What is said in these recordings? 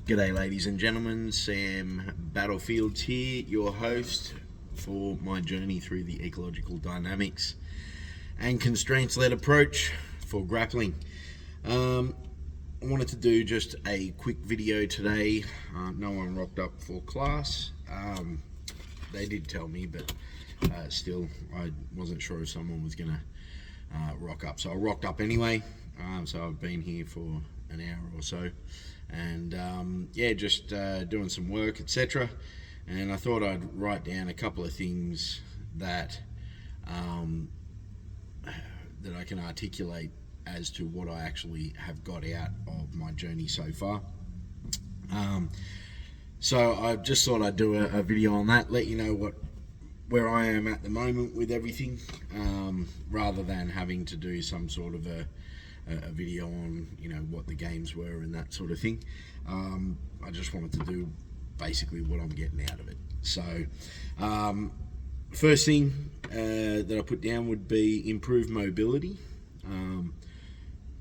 G'day ladies and gentlemen, Sam Battlefields here, your host for my journey through the ecological dynamics and constraints-led approach for grappling. I wanted to do just a quick video today. No one rocked up for class. They did tell me, but still I wasn't sure if someone was going to rock up. So I rocked up anyway. So I've been here for an hour or so. And just doing some work, etc. And I thought I'd write down a couple of things that that I can articulate as to what I actually have got out of my journey so far. So I just thought I'd do a video on that, let you know where I am at the moment with everything, rather than having to do some sort of a video on what the games were and that sort of thing. I just wanted to do basically what I'm getting out of it. So first thing that I put down would be improved mobility,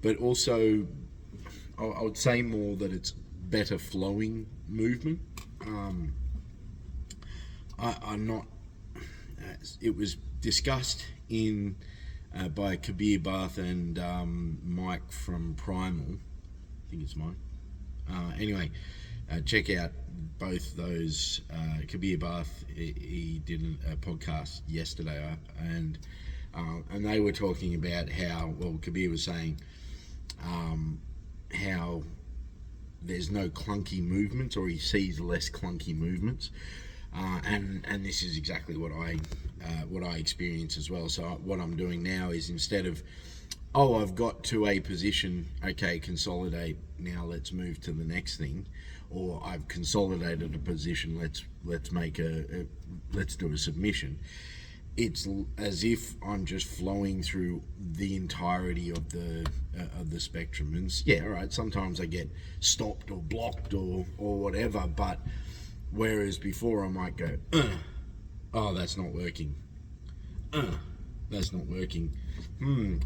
but also I would say more that it's better flowing movement. I'm not it was discussed in by Kabir Bath and Mike from Primal. I think it's Mike. Anyway, check out both those. Kabir Bath, he did a podcast yesterday, and they were talking about how, well, Kabir was saying how there's no clunky movements, or he sees less clunky movements. And this is exactly what I experience as well. So what I'm doing now is, instead of, I've got to a position, okay, consolidate, now let's move to the next thing, or I've consolidated a position, let's make let's do a submission. It's as if I'm just flowing through the entirety of the spectrum. And yeah, all right, sometimes I get stopped or blocked or whatever, but whereas before I might go, oh, that's not working. That's not working.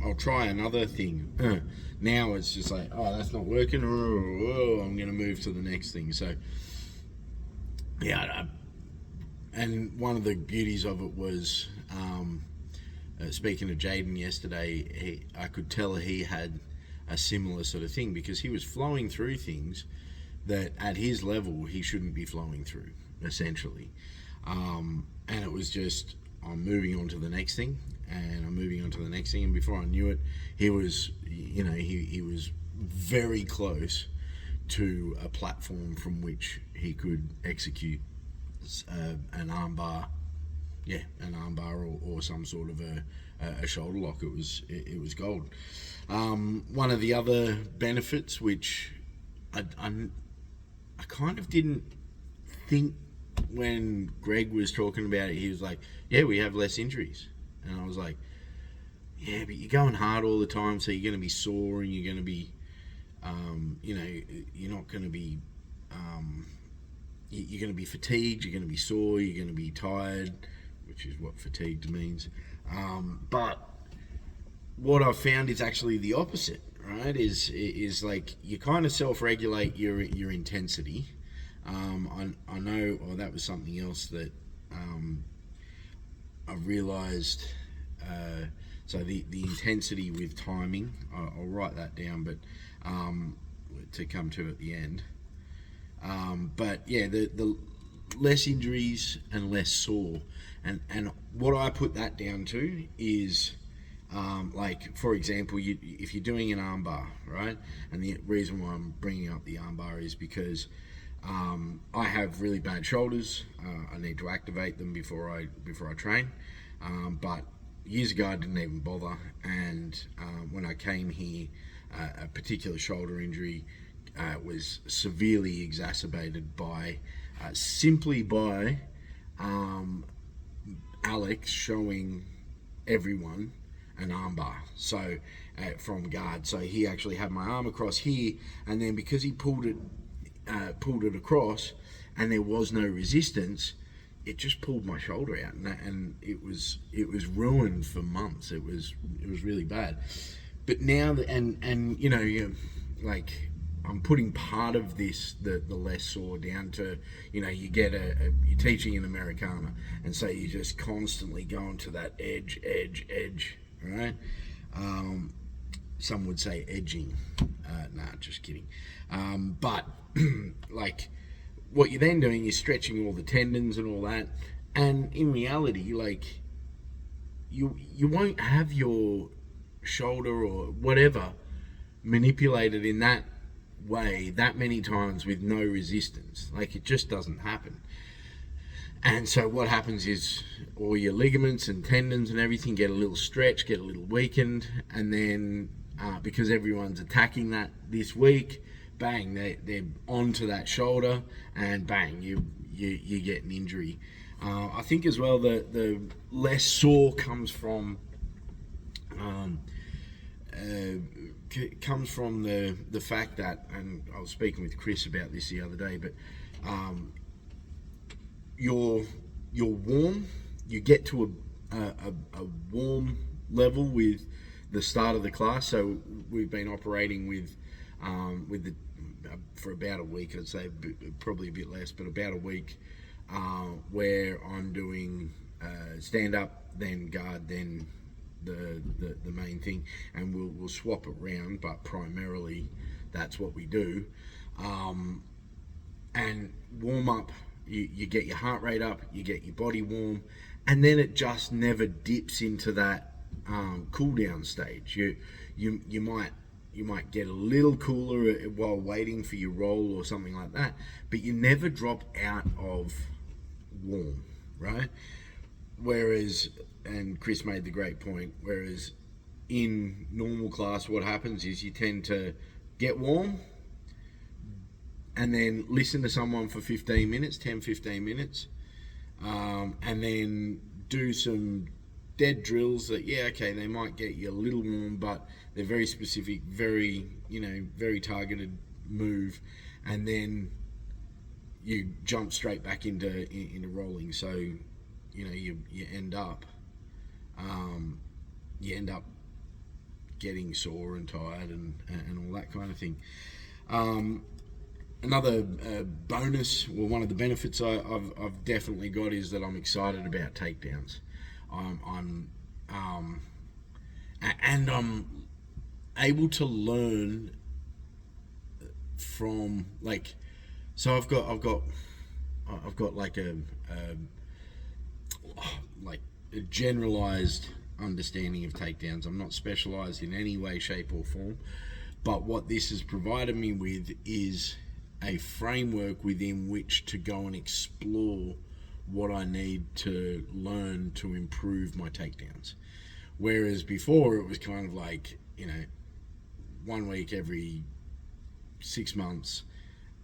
I'll try another thing. Now it's just like, oh, that's not working. Oh, I'm going to move to the next thing. So, yeah. And one of the beauties of it was, speaking to Jaden yesterday, I could tell he had a similar sort of thing, because he was flowing through things that at his level he shouldn't be flowing through, essentially. And it was just, I'm moving on to the next thing, and I'm moving on to the next thing, and before I knew it, he was, he was very close to a platform from which he could execute an armbar, or some sort of a shoulder lock. It was gold. One of the other benefits, which I kind of didn't think when Greg was talking about it, he was like, yeah, we have less injuries. And I was like, yeah, but you're going hard all the time, so you're going to be sore, and you're going to be, you're not going to be, you're going to be fatigued, you're going to be sore, you're going to be tired, which is what fatigued means. But what I've found is actually the opposite, right? Is like, you kind of self-regulate your intensity. I know, or that was something else that I realized. So the intensity with timing, I'll write that down, but to come to at the end. But yeah, the less injuries and less sore, and what I put that down to is, like, for example, if you're doing an armbar, right? And the reason why I'm bringing up the armbar is because I have really bad shoulders. I need to activate them before I train. But years ago I didn't even bother, and when I came here, a particular shoulder injury was severely exacerbated by simply by Alex showing everyone an armbar. So from guard, so he actually had my arm across here, and then because he pulled it across, and there was no resistance, it just pulled my shoulder out, and it was ruined for months. It was really bad. But now, and like, I'm putting part of this, the less sore, down to, you get you're teaching an Americana, and so you're just constantly going to that edge, right? Some would say edging. Nah, just kidding. But like, what you're then doing is stretching all the tendons and all that, and in reality, like, you won't have your shoulder or whatever manipulated in that way that many times with no resistance. Like, it just doesn't happen. And so what happens is all your ligaments and tendons and everything get a little stretched, get a little weakened, and then because everyone's attacking that this week, bang, they're onto that shoulder, and bang, you get an injury. I think as well the less sore comes from the fact that, and I was speaking with Chris about this the other day, but you're warm, you get to a warm level with the start of the class. So we've been operating with the for about a week, I'd say, probably a bit less, but about a week, where I'm doing stand up, then guard, then the main thing, and we'll swap it around, but primarily that's what we do. And warm up, you get your heart rate up, you get your body warm, and then it just never dips into that cool down stage. You might get a little cooler while waiting for your roll or something like that, but you never drop out of warm, right? Whereas, and Chris made the great point, whereas in normal class what happens is you tend to get warm and then listen to someone for 15 minutes, 10-15 minutes, and then do some dead drills that, they might get you a little warm, but they're very specific, very targeted move, and then you jump straight back into rolling. So you end up getting sore and tired and all that kind of thing. Another bonus, one of the benefits I've definitely got, is that I'm excited about takedowns. I'm able to learn from, like, so I've got like a generalized understanding of takedowns. I'm not specialized in any way, shape or form, but what this has provided me with is a framework within which to go and explore what I need to learn to improve my takedowns. Whereas before it was kind of like, 1 week every 6 months,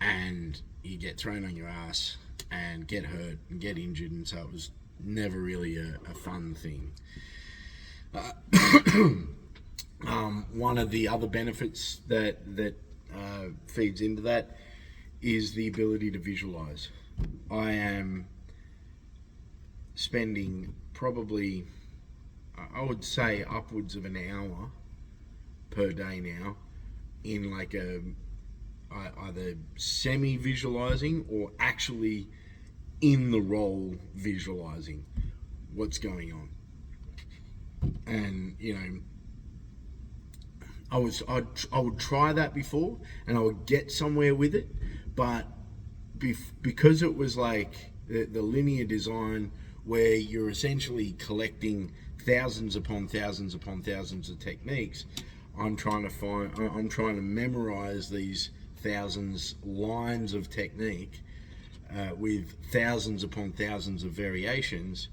and you get thrown on your ass and get hurt and get injured, and so it was never really a fun thing. One of the other benefits that feeds into that is the ability to visualize. I am spending probably, I would say, upwards of an hour per day now in like either semi-visualizing or actually in the role visualizing what's going on. And I would try that before, and I would get somewhere with it, but because it was like the linear design where you're essentially collecting thousands upon thousands upon thousands of techniques, I'm trying to memorize these thousands lines of technique with thousands upon thousands of variations,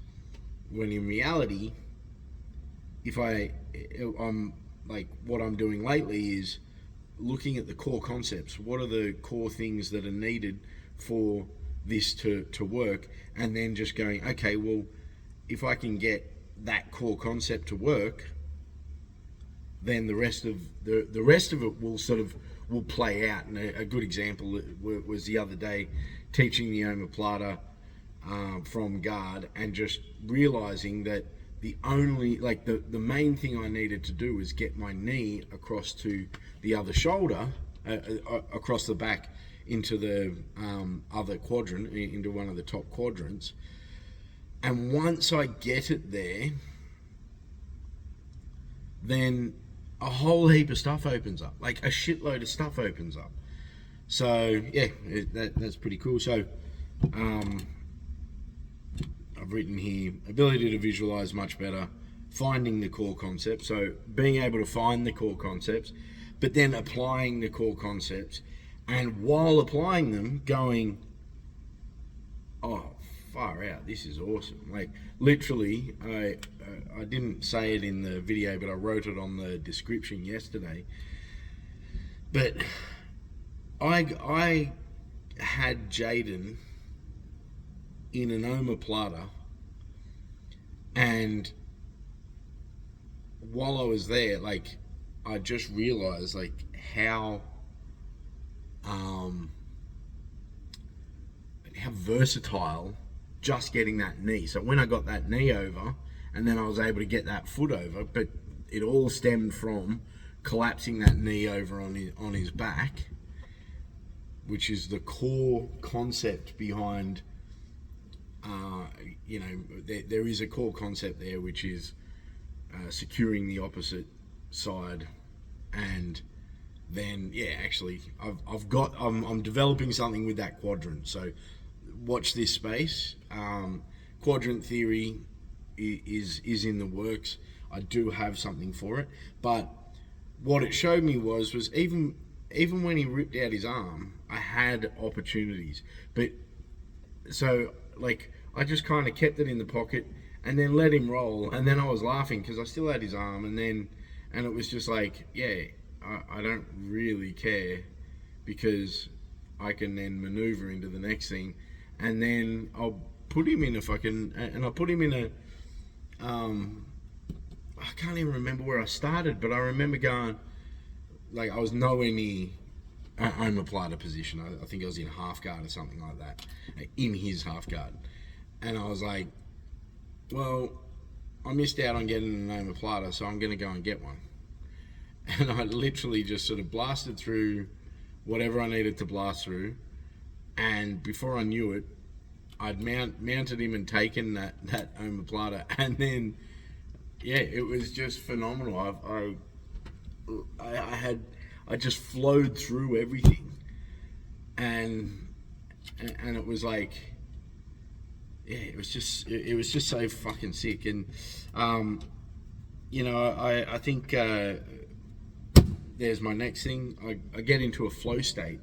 when in reality, I'm like, what I'm doing lately is looking at the core concepts. What are the core things that are needed for this to work? And then just going, okay, well, if I can get that core concept to work, then the rest of it will play out. And a good example was the other day, teaching the omoplata from guard, and just realizing that the main thing I needed to do was get my knee across to the other shoulder, across the back into the other quadrant, into one of the top quadrants. And once I get it there, then a whole heap of stuff opens up, like a shitload of stuff opens up. So yeah, that's pretty cool. So I've written here, ability to visualize much better, finding the core concepts. So being able to find the core concepts, but then applying the core concepts, and while applying them, going, oh, far out, this is awesome. Like literally, I didn't say it in the video, but I wrote it on the description yesterday. But I had Jaden in an omoplata, and while I was there, like, I just realized like how versatile just getting that knee. So when I got that knee over, and then I was able to get that foot over, but it all stemmed from collapsing that knee over on his back, which is the core concept behind, there is a core concept there, which is securing the opposite side. And then, actually, I'm developing something with that quadrant. So watch this space. Quadrant theory is in the works. I do have something for it, but what it showed me was even when he ripped out his arm, I had opportunities. But so like I just kind of kept it in the pocket and then let him roll, and then I was laughing because I still had his arm, and it was just like, I don't really care, because I can then maneuver into the next thing, and then I'll put him in I put him in I can't even remember where I started, but I remember going, like, I was nowhere near omoplata position. I think I was in half guard or something like that, in his half guard. And I was like, well, I missed out on getting an omoplata, so I'm going to go and get one. And I literally just sort of blasted through whatever I needed to blast through. And before I knew it, I'd mounted him and taken that omoplata. And then, it was just phenomenal. I just flowed through everything. And it was like, it was just so fucking sick. And I think there's my next thing. I get into a flow state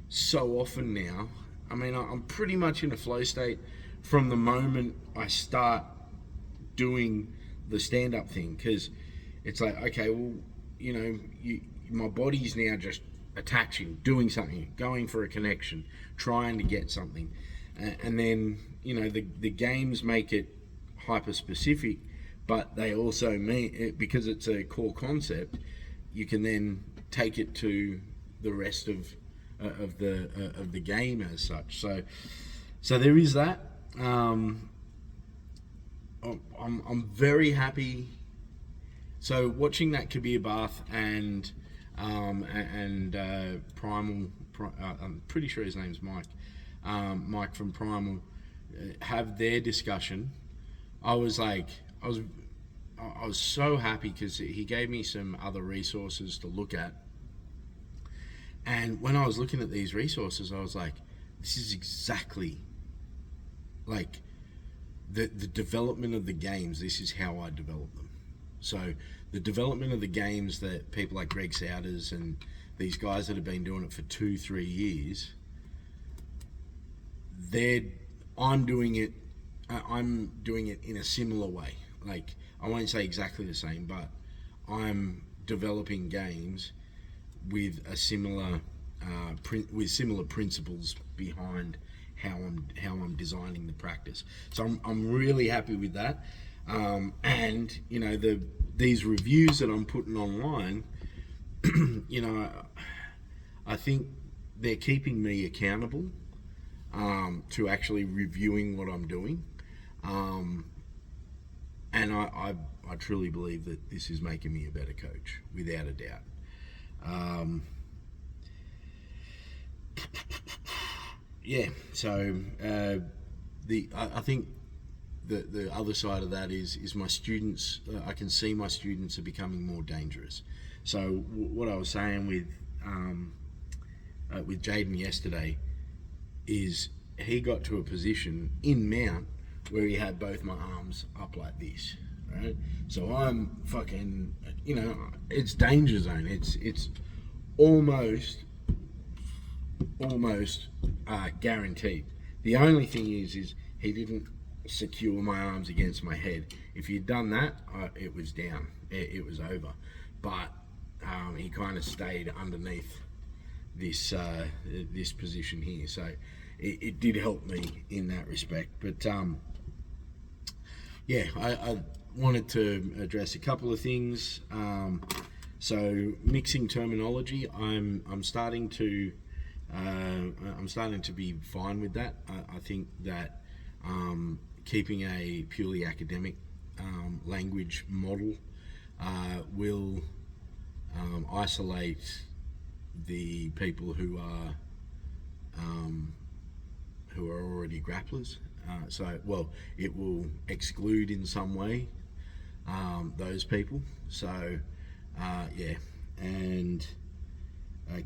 so often now. I mean, I'm pretty much in a flow state from the moment I start doing the stand-up thing, because it's like, okay, well, my body's now just attaching, doing something, going for a connection, trying to get something. And then, the games make it hyper-specific, but they also mean, because it's a core concept, you can then take it to the rest of the game as such. So there is that. I'm very happy. So watching that Kabir bath and Primal, I'm pretty sure his name's Mike. Mike from Primal, have their discussion. I was so happy because he gave me some other resources to look at. And when I was looking at these resources, I was like, this is exactly like the development of the games. This is how I develop them. So the development of the games that people like Greg Souders and these guys that have been doing it for 2-3 years, I'm doing it in a similar way. Like, I won't say exactly the same, but I'm developing games with a similar similar principles behind how I'm designing the practice. So I'm really happy with that. And these reviews that I'm putting online, I think they're keeping me accountable to actually reviewing what I'm doing. And I truly believe that this is making me a better coach, without a doubt. yeah, so I think the other side of that is my students. I can see my students are becoming more dangerous. So what I was saying with Jaden yesterday is he got to a position in mount where he had both my arms up like this, right? So I'm fucking, it's danger zone. It's almost guaranteed. The only thing is he didn't secure my arms against my head. If he'd done that, it was down. It was over. But he kind of stayed underneath this position here. So it did help me in that respect. But yeah, I wanted to address a couple of things. So mixing terminology, I'm starting to be fine with that. I think that keeping a purely academic language model will isolate the people who are already grapplers. It will exclude in some way those people. So yeah, and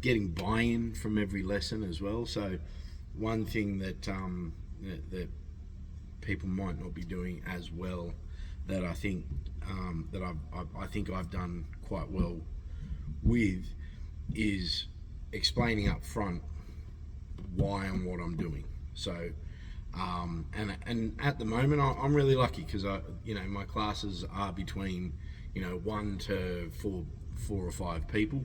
getting buy-in from every lesson as well. So one thing that that people might not be doing as well, that I think I think I've done quite well with, is explaining up front why and what I'm doing. So and at the moment I'm really lucky because my classes are between 1 to 4 or 5 people.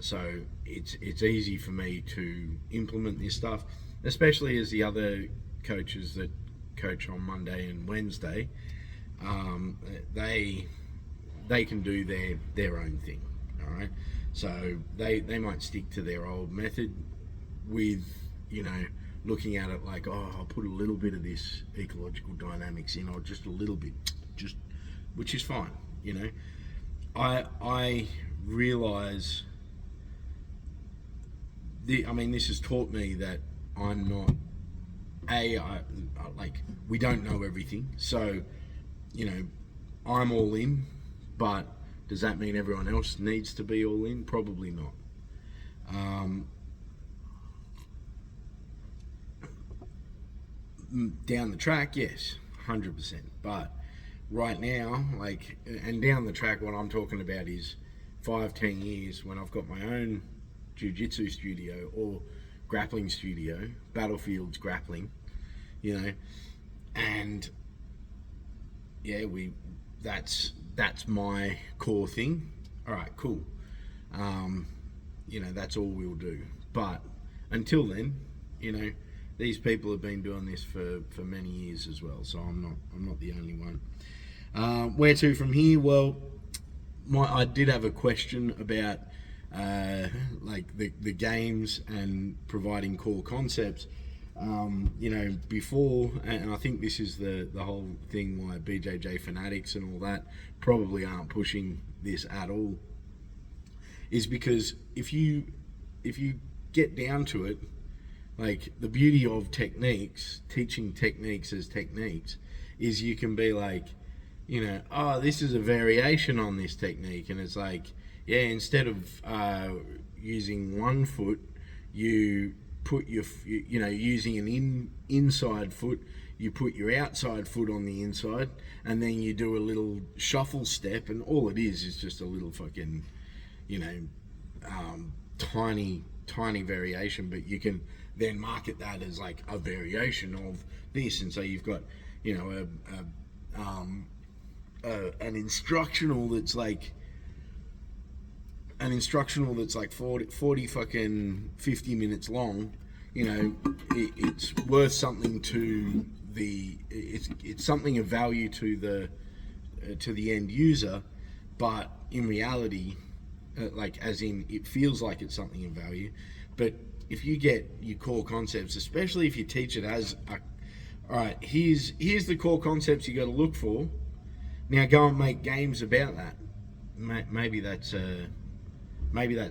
So it's easy for me to implement this stuff, especially as the other coaches that coach on Monday and Wednesday, they can do their own thing. All right, so they might stick to their old method with looking at it like, oh, I'll put a little bit of this ecological dynamics in, or just a little bit, which is fine. I realize this has taught me that I'm not we don't know everything. So, I'm all in, but does that mean everyone else needs to be all in? Probably not. Down the track, yes, 100%. But right now, and down the track, what I'm talking about is 5-10 years when I've got my own jiu-jitsu studio or grappling studio, Battlefield's Grappling, and yeah, that's my core thing. All right, cool. That's all we'll do. But until then, these people have been doing this for many years as well. So I'm not the only one. Where to from here? Well, I did have a question about the games and providing core concepts. Before, and I think this is the whole thing why BJJ fanatics and all that probably aren't pushing this at all, is because if you get down to it, the beauty of teaching techniques as techniques, is you can be oh, this is a variation on this technique, and it's instead of using one foot, you put your using an inside foot, you put your outside foot on the inside, and then you do a little shuffle step, and all it is just a little fucking tiny variation, but you can then market that as a variation of this. And so you've got an instructional that's 40 fucking 50 minutes long. It's worth something to it's something of value to the end user, but in reality, as in, it feels like it's something of value. But if you get your core concepts, especially if you teach it as all right, here's the core concepts you got to look for. Now go and make games about that. Maybe that's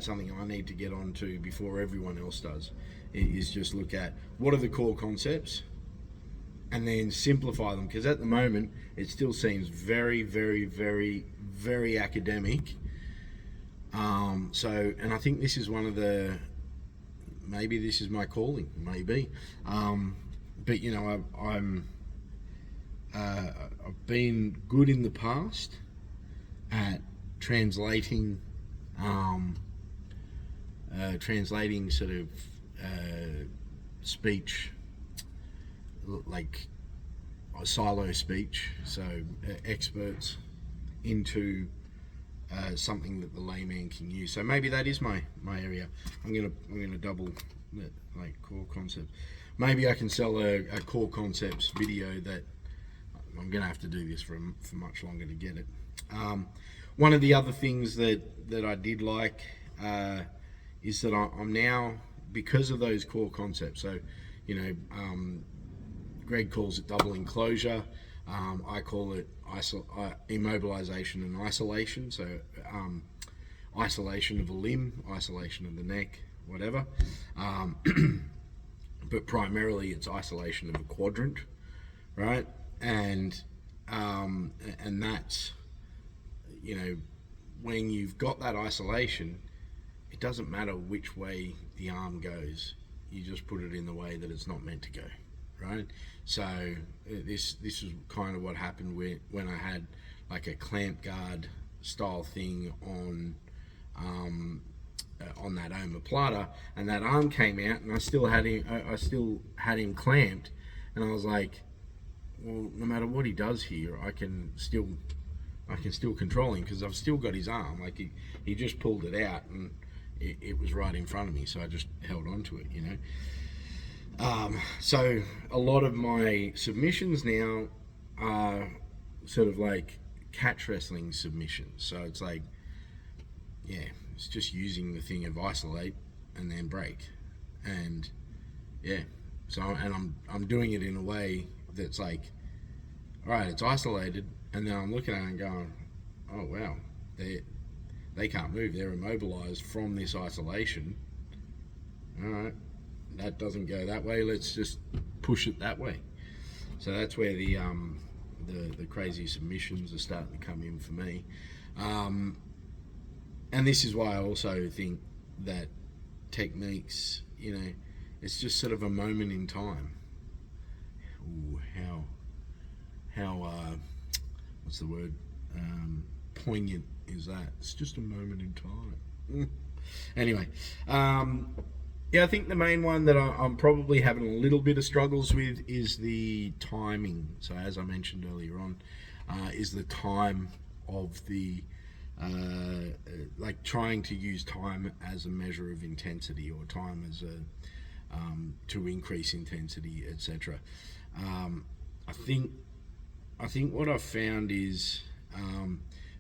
something I need to get onto before everyone else does. is just look at what are the core concepts and then simplify them, because at the moment it still seems very, very, very, very academic. And I think this is one of the, maybe this is my calling, maybe. But you know, I've been good in the past at translating sort of speech, like silo speech, so experts into something that the layman can use. So maybe that is my area. I'm gonna double like core concepts. Maybe I can sell a core concepts video that I'm gonna have to do this for much longer to get it. One of the other things that I did like is that I'm now, because of those core concepts, so you know, Greg calls it double enclosure, I call it immobilization and isolation, so isolation of a limb, isolation of the neck, whatever, but primarily it's isolation of a quadrant, right? And that's, you know, when you've got that isolation, it doesn't matter which way the arm goes, you just put it in the way that it's not meant to go, right? So this is kind of what happened when I had like a clamp guard style thing on that omoplata, and that arm came out, and I still had him clamped, and I was like, well, no matter what he does here, I can still control him, because I've still got his arm. Like he just pulled it out, and it was right in front of me, so I just held on to it, you know. So a lot of my submissions now are sort of like catch wrestling submissions. So it's like, yeah, it's just using the thing of isolate and then break, and yeah. So and I'm doing it in a way that's like, all right, it's isolated, and then I'm looking at it and going, oh wow, they can't move, they're immobilized from this isolation. All right, that doesn't go that way, let's just push it that way. So that's where the crazy submissions are starting to come in for me. And this is why I also think that techniques, you know, it's just sort of a moment in time. Ooh, how what's the word? Poignant is that? It's just a moment in time. Anyway, yeah, I think the main one that I'm probably having a little bit of struggles with is the timing. So as I mentioned earlier on, is the time of the like trying to use time as a measure of intensity, or time as a to increase intensity, etc. I think what I've found is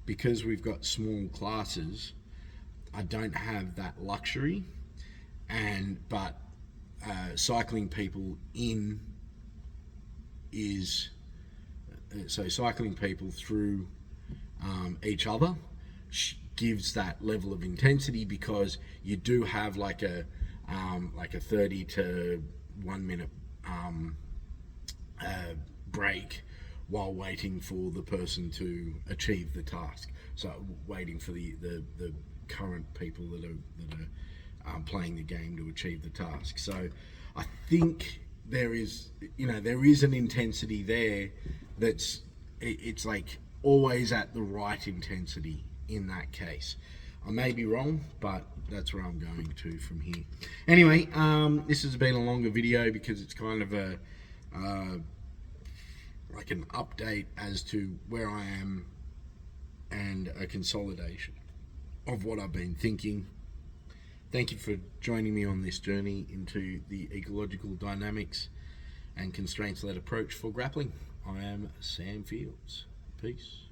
because we've got small classes, I don't have that luxury, but cycling people in is so cycling people through each other gives that level of intensity, because you do have like a 30 to 1 minute break while waiting for the person to achieve the task. So waiting for the current people that are playing the game to achieve the task. So I think there is an intensity there that's it's like always at the right intensity in that case. I may be wrong, but that's where I'm going to from here. Anyway, this has been a longer video because it's kind of a like an update as to where I am and a consolidation of what I've been thinking. Thank you for joining me on this journey into the ecological dynamics and constraints-led approach for grappling. I am Sam Fields. Peace.